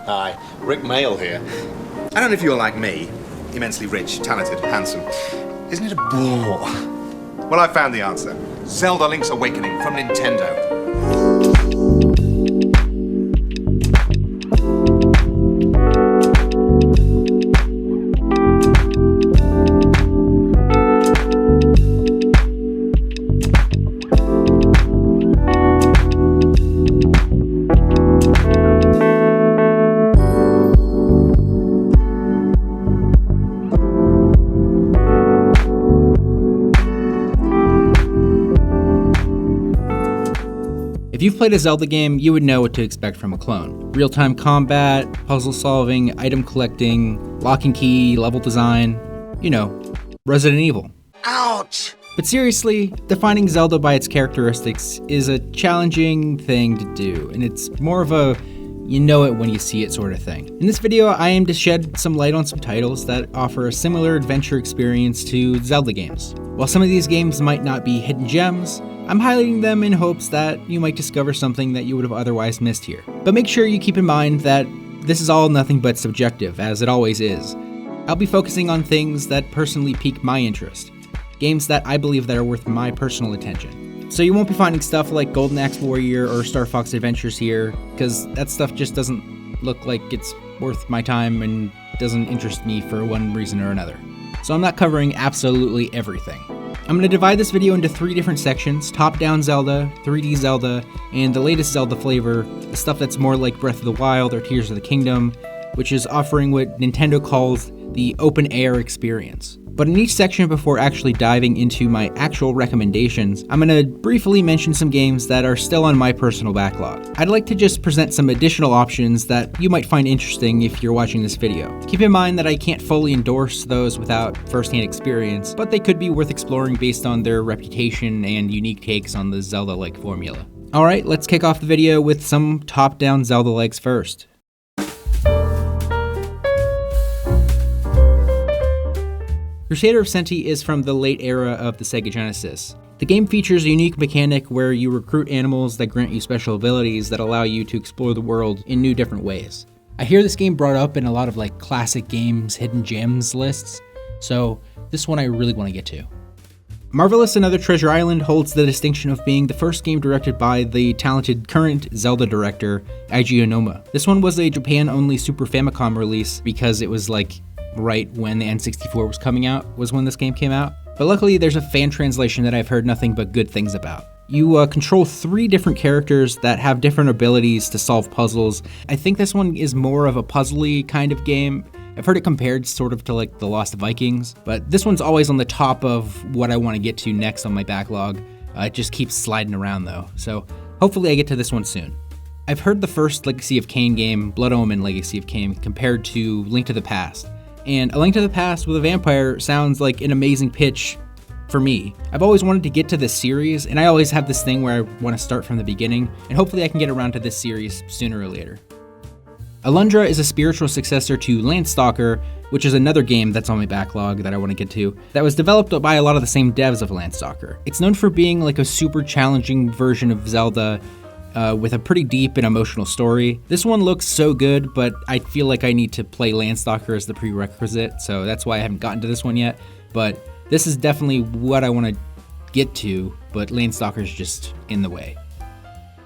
Hi, Rick Mail here. I don't know if you're like me, immensely rich, talented, handsome. Isn't it a bore? Well, I found the answer. Zelda Link's Awakening from Nintendo. If you've played a Zelda game, you would know what to expect from a clone. Real-time combat, puzzle solving, item collecting, lock and key, level design, you know, Resident Evil. Ouch! But seriously, defining Zelda by its characteristics is a challenging thing to do, and it's more of a you know it when you see it sort of thing. In this video, I aim to shed some light on some titles that offer a similar adventure experience to Zelda games. While some of these games might not be hidden gems, I'm highlighting them in hopes that you might discover something that you would have otherwise missed here. But make sure you keep in mind that this is all nothing but subjective, as it always is. I'll be focusing on things that personally pique my interest, games that I believe that are worth my personal attention. So you won't be finding stuff like Golden Axe Warrior or Star Fox Adventures here, because that stuff just doesn't look like it's worth my time and doesn't interest me for one reason or another. So I'm not covering absolutely everything. I'm going to divide this video into 3 different sections: top-down Zelda, 3D Zelda, and the latest Zelda flavor, the stuff that's more like Breath of the Wild or Tears of the Kingdom, which is offering what Nintendo calls the open-air experience. But in each section, before actually diving into my actual recommendations, I'm going to briefly mention some games that are still on my personal backlog. I'd like to just present some additional options that you might find interesting if you're watching this video. Keep in mind that I can't fully endorse those without first-hand experience, but they could be worth exploring based on their reputation and unique takes on the Zelda-like formula. Alright, let's kick off the video with some top-down Zelda-likes first. Crusader of Senti is from the late era of the Sega Genesis. The game features a unique mechanic where you recruit animals that grant you special abilities that allow you to explore the world in new different ways. I hear this game brought up in a lot of like classic games, hidden gems lists, so this one I really want to get to. Marvelous Another Treasure Island holds the distinction of being the first game directed by the talented current Zelda director, Eiji Onoma. This one was a Japan-only Super Famicom release because it was like right when the N64 was coming out was when this game came out. But luckily there's a fan translation that I've heard nothing but good things about. You control 3 different characters that have different abilities to solve puzzles. I think this one is more of a puzzly kind of game. I've heard it compared sort of to like The Lost Vikings, but this one's always on the top of what I want to get to next on my backlog. It just keeps sliding around though, so hopefully I get to this one soon. I've heard the first Legacy of Kain game, Blood Omen Legacy of Kain, compared to Link to the Past. And A Link to the Past with a vampire sounds like an amazing pitch for me. I've always wanted to get to this series, and I always have this thing where I want to start from the beginning, and hopefully I can get around to this series sooner or later. Alundra is a spiritual successor to Landstalker, which is another game that's on my backlog that I want to get to, that was developed by a lot of the same devs of Landstalker. It's known for being like a super challenging version of Zelda, with a pretty deep and emotional story. This one looks so good, but I feel like I need to play Landstalker as the prerequisite, so that's why I haven't gotten to this one yet. But this is definitely what I want to get to, but Landstalker's just in the way.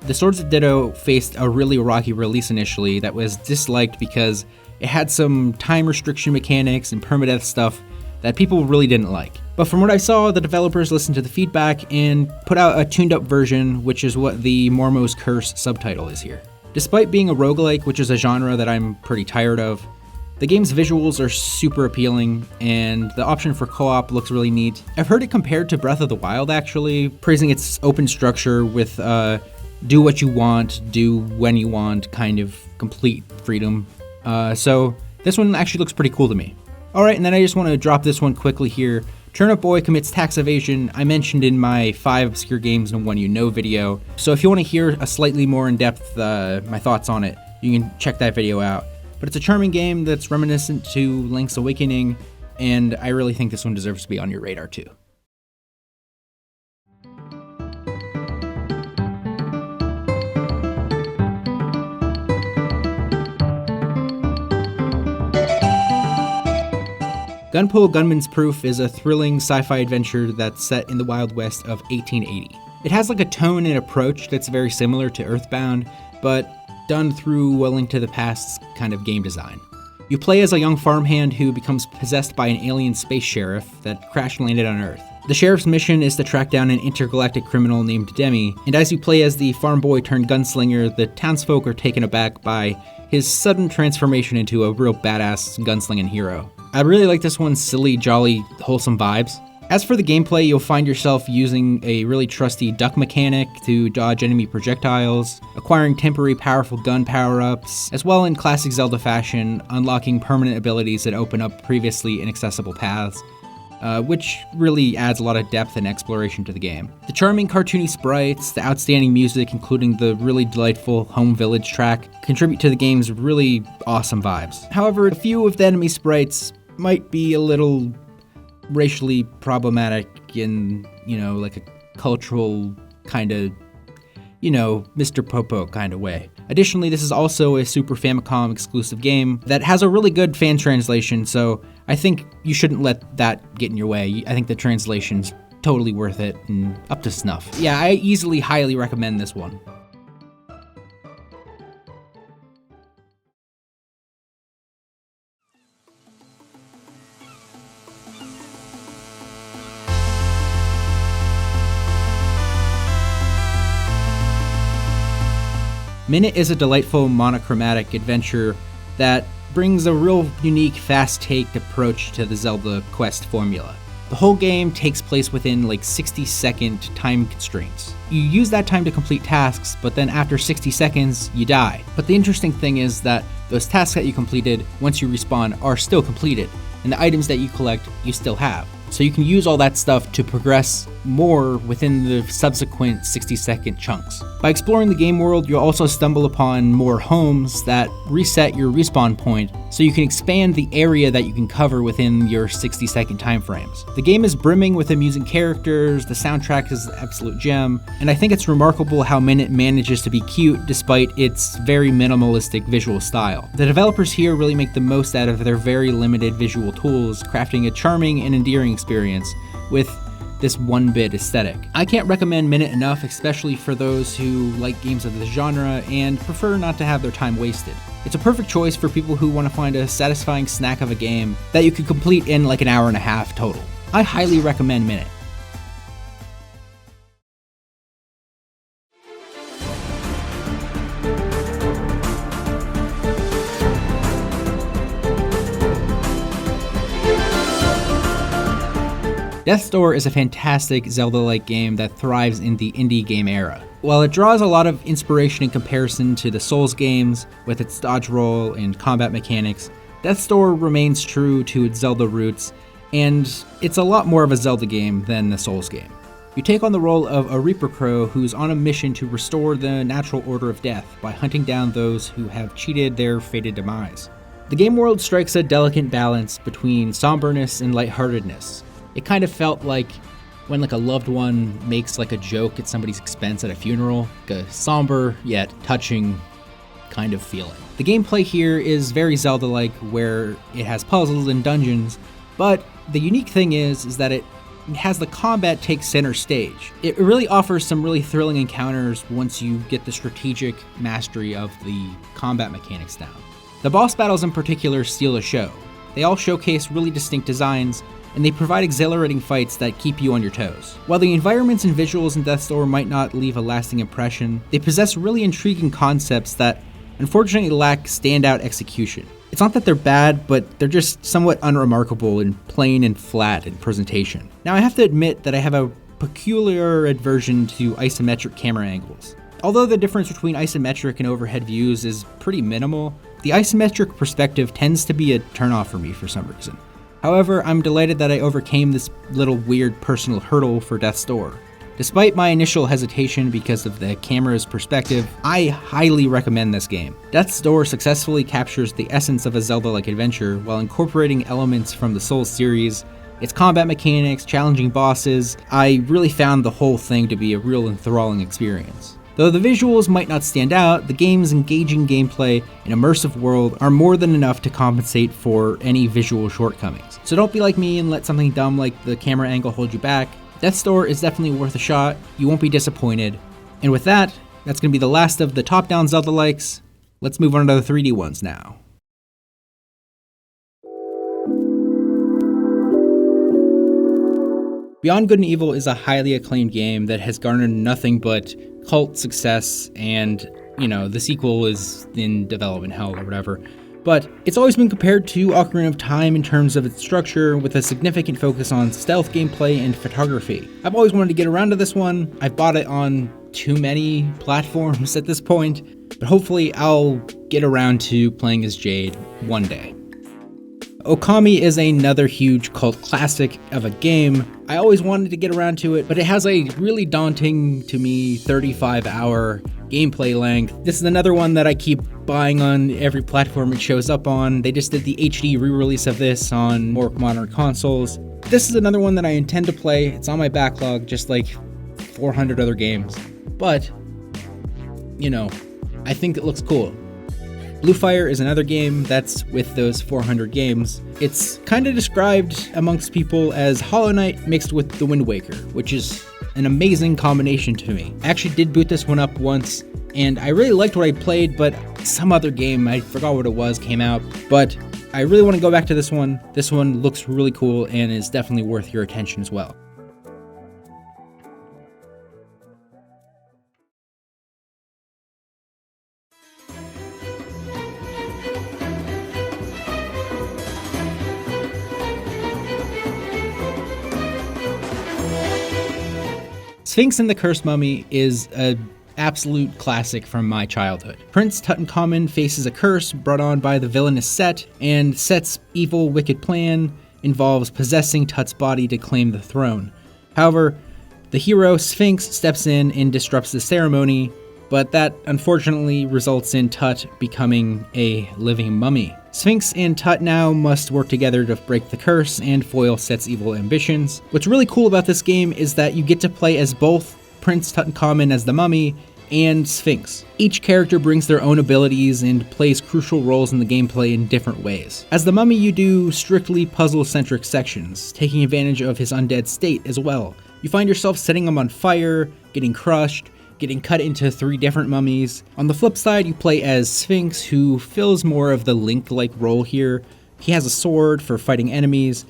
The Swords of Ditto faced a really rocky release initially that was disliked because it had some time restriction mechanics and permadeath stuff that people really didn't like. But from what I saw, the developers listened to the feedback and put out a tuned up version, which is what the Mormo's Curse subtitle is here. Despite being a roguelike, which is a genre that I'm pretty tired of, the game's visuals are super appealing, and the option for co-op looks really neat. I've heard it compared to Breath of the Wild actually, praising its open structure with do what you want, do when you want, kind of complete freedom. So this one actually looks pretty cool to me. Alright, and then I just want to drop this one quickly here. Turnip Boy commits tax evasion. I mentioned in my 5 obscure games and one you know video. So if you want to hear a slightly more in-depth my thoughts on it, you can check that video out. But it's a charming game that's reminiscent to Link's Awakening, and I really think this one deserves to be on your radar too. Gunple Gunman's Proof is a thrilling sci-fi adventure that's set in the Wild West of 1880. It has like a tone and approach that's very similar to Earthbound, but done through A Link to the Past's kind of game design. You play as a young farmhand who becomes possessed by an alien space sheriff that crash landed on Earth. The sheriff's mission is to track down an intergalactic criminal named Demi, and as you play as the farm boy turned gunslinger, the townsfolk are taken aback by his sudden transformation into a real badass gunslinging hero. I really like this one's silly, jolly, wholesome vibes. As for the gameplay, you'll find yourself using a really trusty duck mechanic to dodge enemy projectiles, acquiring temporary powerful gun power-ups, as well in classic Zelda fashion, unlocking permanent abilities that open up previously inaccessible paths, which really adds a lot of depth and exploration to the game. The charming cartoony sprites, the outstanding music, including the really delightful Home Village track, contribute to the game's really awesome vibes. However, a few of the enemy sprites might be a little racially problematic in, like a cultural kind of, Mr. Popo kind of way. Additionally, this is also a Super Famicom exclusive game that has a really good fan translation, so I think you shouldn't let that get in your way. I think the translation's totally worth it and up to snuff. Yeah, I easily highly recommend this one. Minit is a delightful monochromatic adventure that brings a real unique, fast-taked approach to the Zelda quest formula. The whole game takes place within like 60-second time constraints. You use that time to complete tasks, but then after 60 seconds, you die. But the interesting thing is that those tasks that you completed, once you respawn, are still completed, and the items that you collect, you still have. So you can use all that stuff to progress more within the subsequent 60-second chunks. By exploring the game world, you'll also stumble upon more homes that reset your respawn point, so you can expand the area that you can cover within your 60-second time frames. The game is brimming with amusing characters, the soundtrack is an absolute gem, and I think it's remarkable how Minit manages to be cute despite its very minimalistic visual style. The developers here really make the most out of their very limited visual tools, crafting a charming and endearing experience with this one-bit aesthetic. I can't recommend Minit enough, especially for those who like games of this genre and prefer not to have their time wasted. It's a perfect choice for people who want to find a satisfying snack of a game that you could complete in like an hour and a half total. I highly recommend Minit. Death's Door is a fantastic Zelda-like game that thrives in the indie game era. While it draws a lot of inspiration in comparison to the Souls games, with its dodge roll and combat mechanics, Death's Door remains true to its Zelda roots, and it's a lot more of a Zelda game than the Souls game. You take on the role of a Reaper Crow who's on a mission to restore the natural order of death by hunting down those who have cheated their fated demise. The game world strikes a delicate balance between somberness and lightheartedness. It kind of felt like when like a loved one makes like a joke at somebody's expense at a funeral, like a somber yet touching kind of feeling. The gameplay here is very Zelda-like, where it has puzzles and dungeons, but the unique thing is that it has the combat take center stage. It really offers some really thrilling encounters once you get the strategic mastery of the combat mechanics down. The boss battles in particular steal the show. They all showcase really distinct designs, and they provide exhilarating fights that keep you on your toes. While the environments and visuals in Death's Door might not leave a lasting impression, they possess really intriguing concepts that unfortunately lack standout execution. It's not that they're bad, but they're just somewhat unremarkable and plain and flat in presentation. Now, I have to admit that I have a peculiar aversion to isometric camera angles. Although the difference between isometric and overhead views is pretty minimal, the isometric perspective tends to be a turnoff for me for some reason. However, I'm delighted that I overcame this little weird personal hurdle for Death's Door. Despite my initial hesitation because of the camera's perspective, I highly recommend this game. Death's Door successfully captures the essence of a Zelda-like adventure while incorporating elements from the Souls series, its combat mechanics, challenging bosses. I really found the whole thing to be a real enthralling experience. Though the visuals might not stand out, the game's engaging gameplay and immersive world are more than enough to compensate for any visual shortcomings. So don't be like me and let something dumb like the camera angle hold you back. Death's Door is definitely worth a shot. You won't be disappointed. And with that, that's going to be the last of the top-down Zelda-likes. Let's move on to the 3D ones now. Beyond Good and Evil is a highly acclaimed game that has garnered nothing but cult success, and, the sequel is in development hell or whatever. But it's always been compared to Ocarina of Time in terms of its structure, with a significant focus on stealth gameplay and photography. I've always wanted to get around to this one. I've bought it on too many platforms at this point, but hopefully I'll get around to playing as Jade one day. Okami is another huge cult classic of a game. I always wanted to get around to it, but it has a really daunting, to me, 35-hour gameplay length. This is another one that I keep buying on every platform it shows up on. They just did the HD re-release of this on more modern consoles. This is another one that I intend to play. It's on my backlog, just like 400 other games. But, I think it looks cool. Blue Fire is another game that's with those 400 games. It's kind of described amongst people as Hollow Knight mixed with The Wind Waker, which is an amazing combination to me. I actually did boot this one up once, and I really liked what I played, but some other game, I forgot what it was, came out. But I really want to go back to this one. This one looks really cool and is definitely worth your attention as well. Sphinx and the Cursed Mummy is an absolute classic from my childhood. Prince Tutankhamun faces a curse brought on by the villainous Set, and Set's evil, wicked plan involves possessing Tut's body to claim the throne. However, the hero Sphinx steps in and disrupts the ceremony, but that unfortunately results in Tut becoming a living mummy. Sphinx and Tut now must work together to break the curse and foil Set's evil ambitions. What's really cool about this game is that you get to play as both Prince Tutankhamun as the mummy and Sphinx. Each character brings their own abilities and plays crucial roles in the gameplay in different ways. As the mummy, you do strictly puzzle-centric sections, taking advantage of his undead state as well. You find yourself setting him on fire, getting crushed, getting cut into 3 different mummies. On the flip side, you play as Sphinx, who fills more of the Link-like role here. He has a sword for fighting enemies,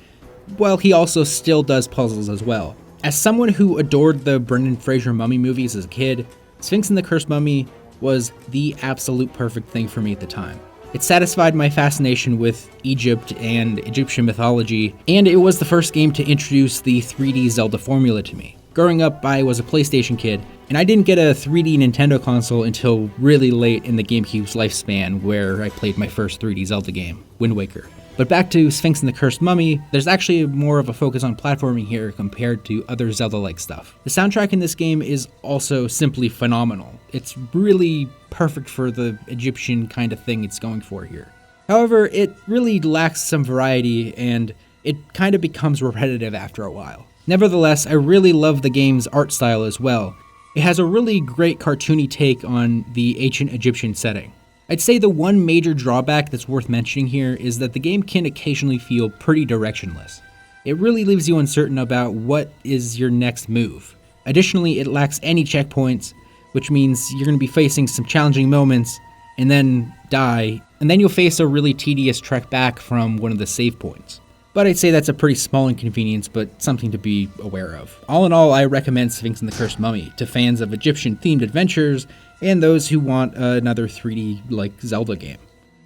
while he also still does puzzles as well. As someone who adored the Brendan Fraser mummy movies as a kid, Sphinx and the Cursed Mummy was the absolute perfect thing for me at the time. It satisfied my fascination with Egypt and Egyptian mythology, and it was the first game to introduce the 3D Zelda formula to me. Growing up, I was a PlayStation kid, and I didn't get a 3D Nintendo console until really late in the GameCube's lifespan, where I played my first 3D Zelda game, Wind Waker. But back to Sphinx and the Cursed Mummy, there's actually more of a focus on platforming here compared to other Zelda-like stuff. The soundtrack in this game is also simply phenomenal. It's really perfect for the Egyptian kind of thing it's going for here. However, it really lacks some variety, and it kind of becomes repetitive after a while. Nevertheless, I really love the game's art style as well. It has a really great cartoony take on the ancient Egyptian setting. I'd say the one major drawback that's worth mentioning here is that the game can occasionally feel pretty directionless. It really leaves you uncertain about what is your next move. Additionally, it lacks any checkpoints, which means you're going to be facing some challenging moments and then die, and then you'll face a really tedious trek back from one of the save points. But I'd say that's a pretty small inconvenience, but something to be aware of. All in all, I recommend Sphinx and the Cursed Mummy to fans of Egyptian-themed adventures and those who want another 3D-like Zelda game.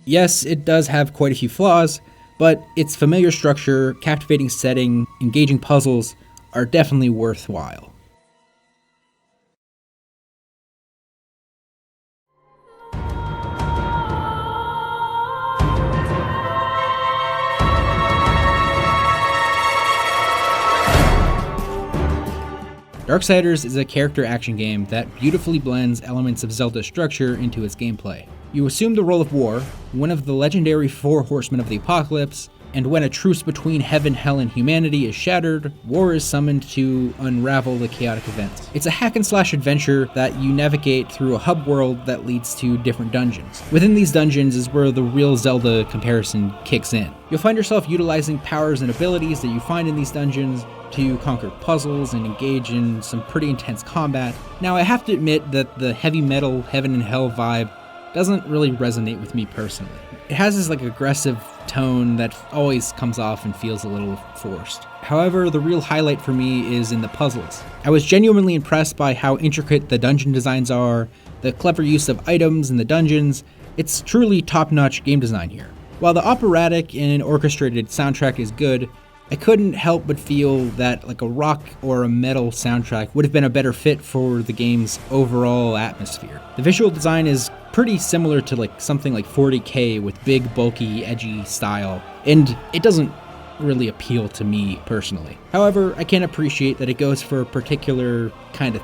Yes, it does have quite a few flaws, but its familiar structure, captivating setting, engaging puzzles are definitely worthwhile. Darksiders is a character action game that beautifully blends elements of Zelda's structure into its gameplay. You assume the role of War, one of the legendary 4 horsemen of the apocalypse, and when a truce between heaven, hell, and humanity is shattered, war is summoned to unravel the chaotic events. It's a hack-and-slash adventure that you navigate through a hub world that leads to different dungeons. Within these dungeons is where the real Zelda comparison kicks in. You'll find yourself utilizing powers and abilities that you find in these dungeons to conquer puzzles and engage in some pretty intense combat. Now, I have to admit that the heavy metal heaven and hell vibe doesn't really resonate with me personally. It has this aggressive tone that always comes off and feels a little forced. However, the real highlight for me is in the puzzles. I was genuinely impressed by how intricate the dungeon designs are, the clever use of items in the dungeons. It's truly top-notch game design here. While the operatic and orchestrated soundtrack is good, I couldn't help but feel that a rock or a metal soundtrack would have been a better fit for the game's overall atmosphere. The visual design is pretty similar to something like 40K with big, bulky, edgy style, and it doesn't really appeal to me personally. However, I can appreciate that it goes for a particular kind of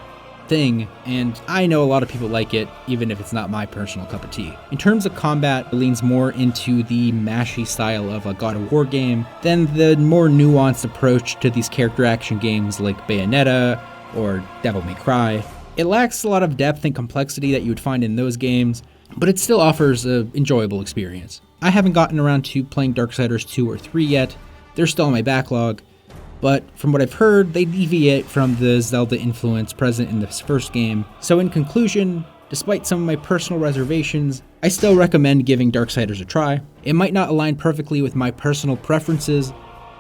thing, and I know a lot of people like it, even if it's not my personal cup of tea. In terms of combat, it leans more into the mashy style of a God of War game than the more nuanced approach to these character action games like Bayonetta or Devil May Cry. It lacks a lot of depth and complexity that you would find in those games, but it still offers an enjoyable experience. I haven't gotten around to playing Darksiders 2 or 3 yet. They're still on my backlog, but from what I've heard, they deviate from the Zelda influence present in this first game. So in conclusion, despite some of my personal reservations, I still recommend giving Darksiders a try. It might not align perfectly with my personal preferences,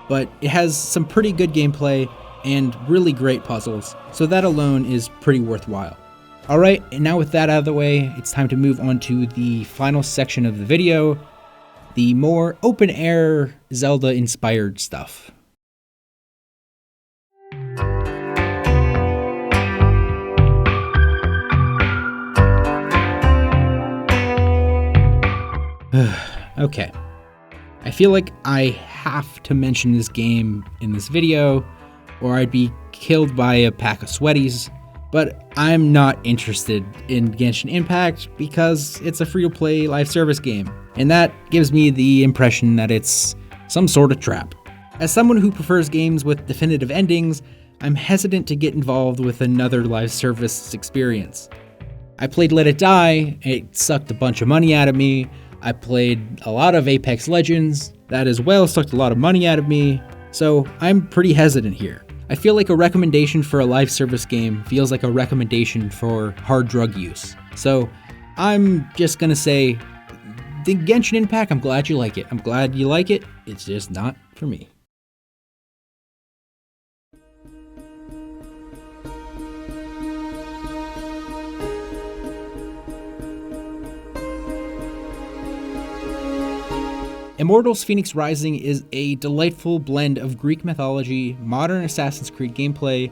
but it has some pretty good gameplay and really great puzzles, so that alone is pretty worthwhile. Alright, and now with that out of the way, it's time to move on to the final section of the video, the more open-air Zelda-inspired stuff. Okay, I feel like I have to mention this game in this video, or I'd be killed by a pack of sweaties, but I'm not interested in Genshin Impact because it's a free-to-play live service game, and that gives me the impression that it's some sort of trap. As someone who prefers games with definitive endings, I'm hesitant to get involved with another live service experience. I played Let It Die, it sucked a bunch of money out of me. I played a lot of Apex Legends, that as well sucked a lot of money out of me, so I'm pretty hesitant here. I feel like a recommendation for a live service game feels like a recommendation for hard drug use. So I'm just gonna say, the Genshin Impact, I'm glad you like it. I'm glad you like it, it's just not for me. Immortals Phoenix Rising is a delightful blend of Greek mythology, modern Assassin's Creed gameplay,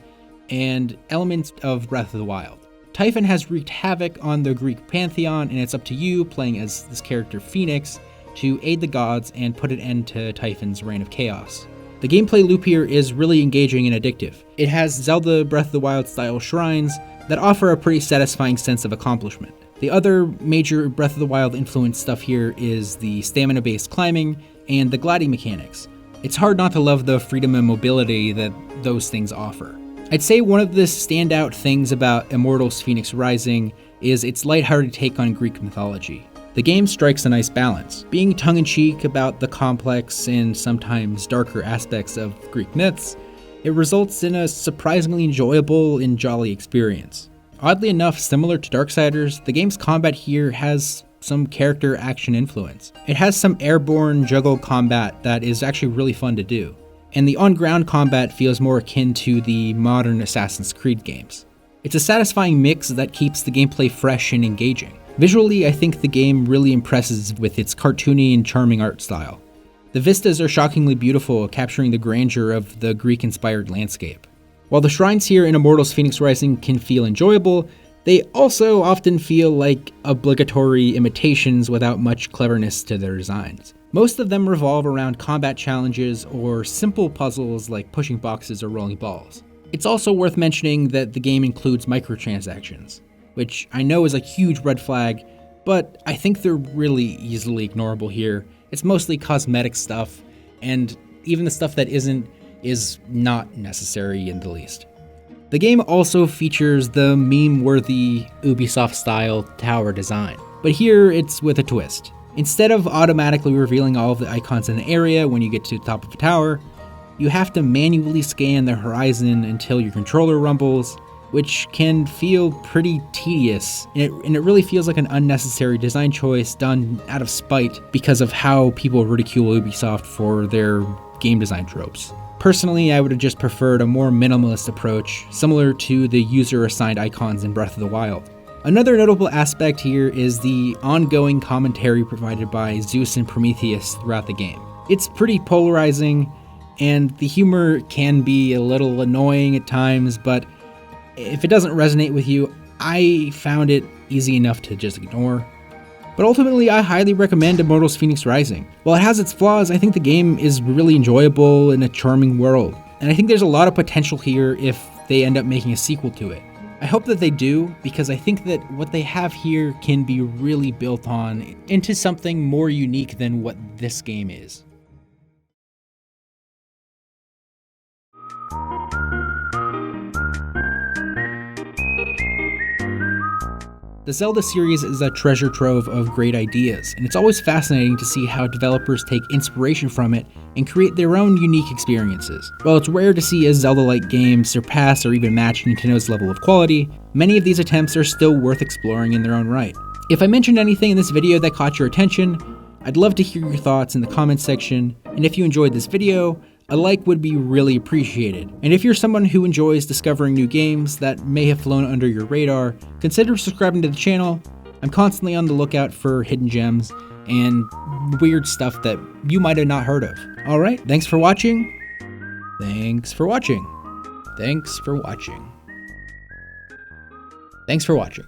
and elements of Breath of the Wild. Typhon has wreaked havoc on the Greek pantheon, and it's up to you, playing as this character Phoenix, to aid the gods and put an end to Typhon's reign of chaos. The gameplay loop here is really engaging and addictive. It has Zelda Breath of the Wild style shrines that offer a pretty satisfying sense of accomplishment. The other major Breath of the Wild influence stuff here is the stamina-based climbing and the gliding mechanics. It's hard not to love the freedom and mobility that those things offer. I'd say one of the standout things about Immortals Phoenix Rising is its lighthearted take on Greek mythology. The game strikes a nice balance, being tongue-in-cheek about the complex and sometimes darker aspects of Greek myths. It results in a surprisingly enjoyable and jolly experience. Oddly enough, similar to Darksiders, the game's combat here has some character action influence. It has some airborne juggle combat that is actually really fun to do, and the on-ground combat feels more akin to the modern Assassin's Creed games. It's a satisfying mix that keeps the gameplay fresh and engaging. Visually, I think the game really impresses with its cartoony and charming art style. The vistas are shockingly beautiful, capturing the grandeur of the Greek-inspired landscape. While the shrines here in Immortals Phoenix Rising can feel enjoyable, they also often feel like obligatory imitations without much cleverness to their designs. Most of them revolve around combat challenges or simple puzzles like pushing boxes or rolling balls. It's also worth mentioning that the game includes microtransactions, which I know is a huge red flag, but I think they're really easily ignorable here. It's mostly cosmetic stuff, and even the stuff that isn't is not necessary in the least. The game also features the meme-worthy Ubisoft-style tower design, but here it's with a twist. Instead of automatically revealing all of the icons in the area when you get to the top of a tower, you have to manually scan the horizon until your controller rumbles, which can feel pretty tedious, and it really feels like an unnecessary design choice done out of spite because of how people ridicule Ubisoft for their game design tropes. Personally, I would have just preferred a more minimalist approach, similar to the user-assigned icons in Breath of the Wild. Another notable aspect here is the ongoing commentary provided by Zeus and Prometheus throughout the game. It's pretty polarizing, and the humor can be a little annoying at times, but if it doesn't resonate with you, I found it easy enough to just ignore. But ultimately, I highly recommend Immortals Phoenix Rising. While it has its flaws, I think the game is really enjoyable in a charming world, and I think there's a lot of potential here if they end up making a sequel to it. I hope that they do, because I think that what they have here can be really built on into something more unique than what this game is. The Zelda series is a treasure trove of great ideas, and it's always fascinating to see how developers take inspiration from it and create their own unique experiences. While it's rare to see a Zelda-like game surpass or even match Nintendo's level of quality, many of these attempts are still worth exploring in their own right. If I mentioned anything in this video that caught your attention, I'd love to hear your thoughts in the comments section, and if you enjoyed this video, a like would be really appreciated. And if you're someone who enjoys discovering new games that may have flown under your radar, consider subscribing to the channel. I'm constantly on the lookout for hidden gems and weird stuff that you might have not heard of. Alright, thanks for watching. Thanks for watching. Thanks for watching. Thanks for watching.